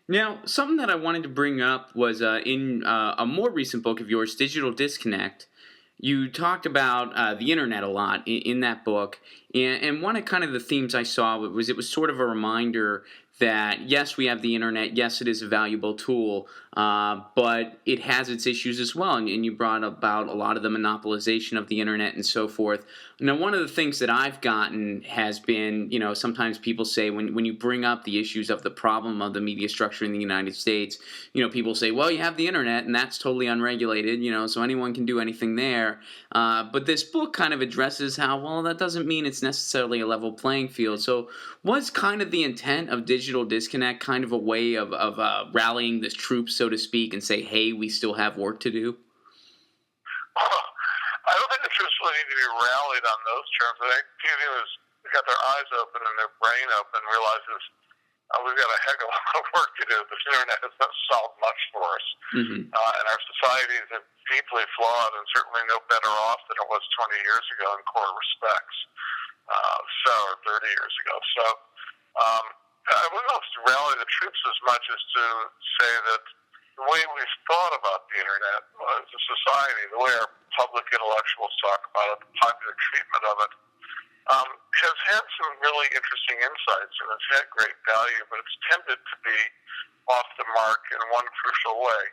Now, something that I wanted to bring up was in a more recent book of yours, Digital Disconnect. You talked about the internet a lot in that book, and one of kind of the themes I saw was it was sort of a reminder that yes, we have the internet, yes, it is a valuable tool, but it has its issues as well. And you brought about a lot of the monopolization of the internet and so forth. Now, one of the things that I've gotten has been, sometimes people say when you bring up the issues of the problem of the media structure in the United States, people say, well, you have the internet and that's totally unregulated, so anyone can do anything there. But this book kind of addresses how, well, that doesn't mean it's necessarily a level playing field. So was kind of the intent of Digital Disconnect kind of a way of rallying the troops, so to speak, and say, hey, we still have work to do? I don't think the troops really need to be rallied on those terms. I think people has got their eyes open and their brain open, realizes we've got a heck of a lot of work to do. This internet has not solved much for us. Mm-hmm. And our societies are deeply flawed and certainly no better off than it was 20 years ago in core respects, or 30 years ago. So I wouldn't know if to rally the troops as much as to say that the way we've thought about the internet as a society, the way our public intellectuals talk about it, the popular treatment of it, has had some really interesting insights and has had great value, but it's tended to be off the mark in one crucial way.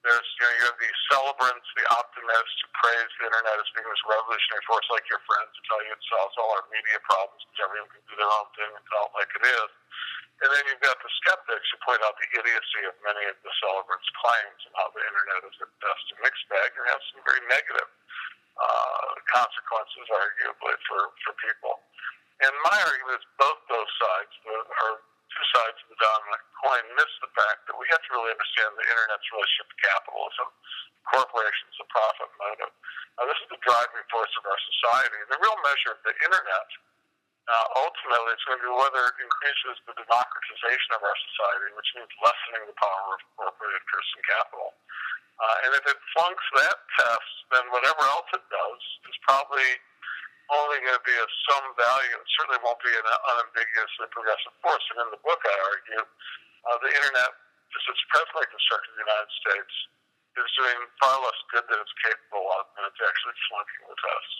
There's, you have these celebrants, the optimists who praise the internet as being this revolutionary force, like your friends who tell you it solves all our media problems because everyone can do their own thing and tell it like it is. And then you've got the skeptics who point out the idiocy of many of the celebrants' claims and how the internet is at best a mixed bag and has some very negative consequences, arguably, for people. And my argument is both those sides, or two sides of the dominant coin, miss the fact that we have to really understand the internet's relationship to capitalism, corporations, the profit motive. This is the driving force of our society. The real measure of the internet, ultimately, it's going to be whether it increases the democratization of our society, which means lessening the power of corporate interest and capital. And if it flunks that test, then whatever else it does is probably only going to be of some value. It certainly won't be an unambiguously progressive force. And in the book, I argue, the internet, as it's presently constructed in the United States, is doing far less good than it's capable of, and it's actually flunking the test.